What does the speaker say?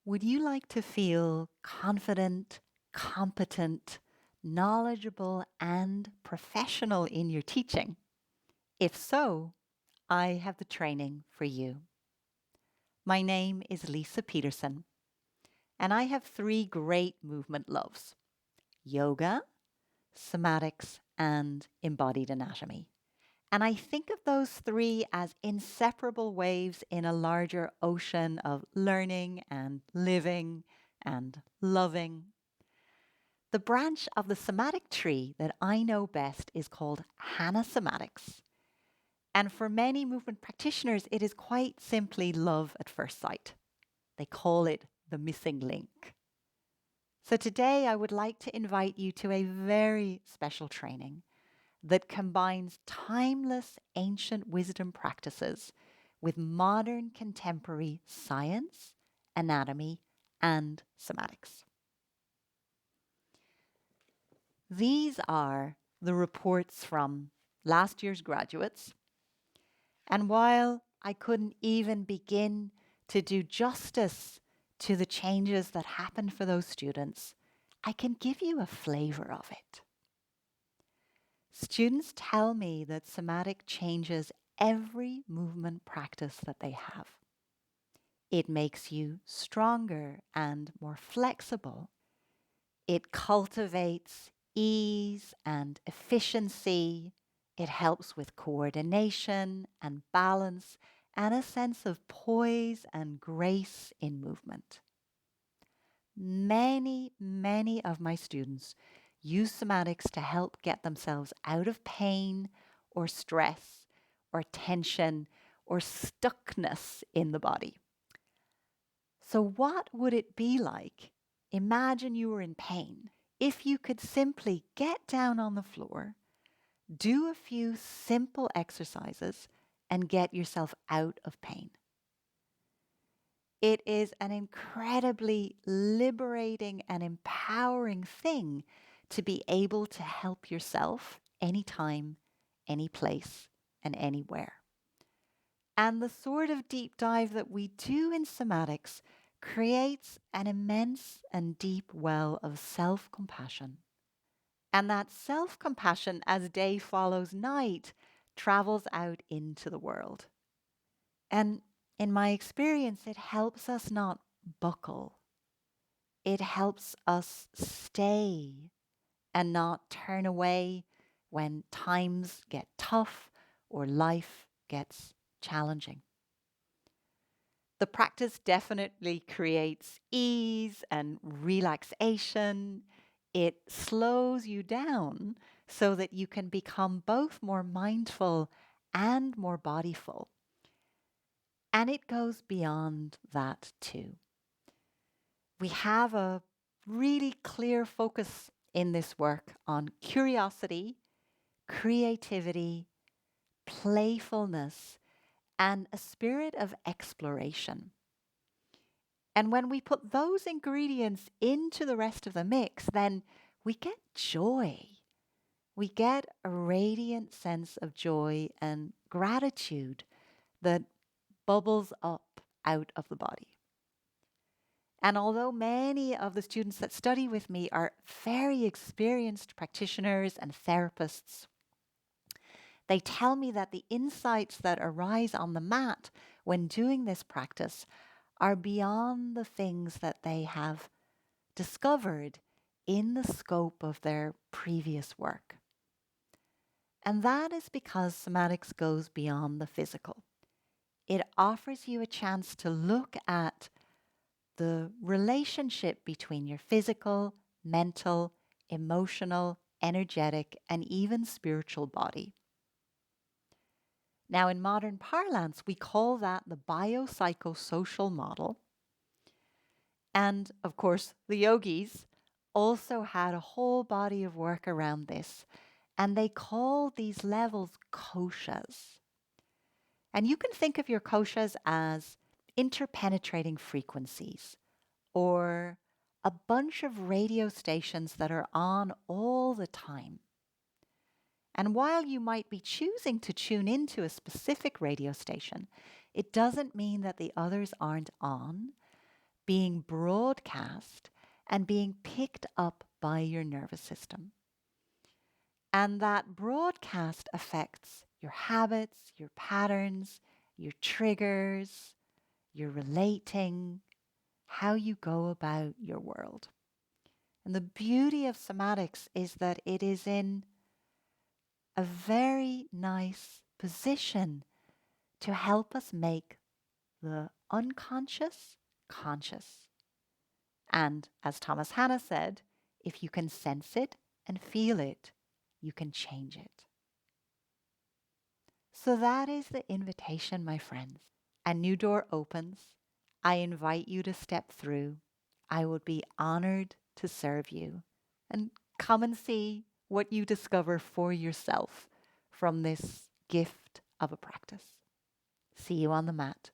Would you like to feel confident, competent, knowledgeable, and professional in your teaching? If so, I have the training for you. My name is Lisa Petersen, and I have three great movement loves: yoga, somatics, and embodied anatomy. And I think of those three as inseparable waves in a larger ocean of learning and living and loving. The branch of the somatic tree that I know best is called Hanna Somatics. And for many movement practitioners, it is quite simply love at first sight. They call it the missing link. So today I would like to invite you to a very special training that combines timeless ancient wisdom practices with modern contemporary science, anatomy, and somatics. These are the reports from last year's graduates. And while I couldn't even begin to do justice to the changes that happened for those students, I can give you a flavor of it. Students tell me that somatic changes every movement practice that they have. It makes you stronger and more flexible. It cultivates ease and efficiency. It helps with coordination and balance and a sense of poise and grace in movement. Many of my students use somatics to help get themselves out of pain or stress or tension or stuckness in the body. So what would it be like? Imagine you were in pain. If you could simply get down on the floor, do a few simple exercises, and get yourself out of pain. It is an incredibly liberating and empowering thing to be able to help yourself anytime, any place, and anywhere. And the sort of deep dive that we do in somatics creates an immense and deep well of self-compassion. And that self-compassion, as day follows night, travels out into the world. And in my experience, it helps us not buckle. It helps us stay and not turn away when times get tough or life gets challenging. The practice definitely creates ease and relaxation. It slows you down so that you can become both more mindful and more bodyful. And it goes beyond that too. We have a really clear focus in this work on curiosity, creativity, playfulness, and a spirit of exploration. And when we put those ingredients into the rest of the mix, then we get joy. We get a radiant sense of joy and gratitude that bubbles up out of the body. And although many of the students that study with me are very experienced practitioners and therapists, they tell me that the insights that arise on the mat when doing this practice are beyond the things that they have discovered in the scope of their previous work. And that is because somatics goes beyond the physical. It offers you a chance to look at the relationship between your physical, mental, emotional, energetic, and even spiritual body. Now, in modern parlance, we call that the biopsychosocial model. And of course, the yogis also had a whole body of work around this, and they call these levels koshas. And you can think of your koshas as interpenetrating frequencies, or a bunch of radio stations that are on all the time. And while you might be choosing to tune into a specific radio station, it doesn't mean that the others aren't on, being broadcast and being picked up by your nervous system. And that broadcast affects your habits, your patterns, your triggers, your relating, how you go about your world. And the beauty of somatics is that it is in a very nice position to help us make the unconscious conscious. And as Thomas Hanna said, if you can sense it and feel it, you can change it. So that is the invitation, my friends. A new door opens. I invite you to step through. I would be honored to serve you. And come and see what you discover for yourself from this gift of a practice. See you on the mat.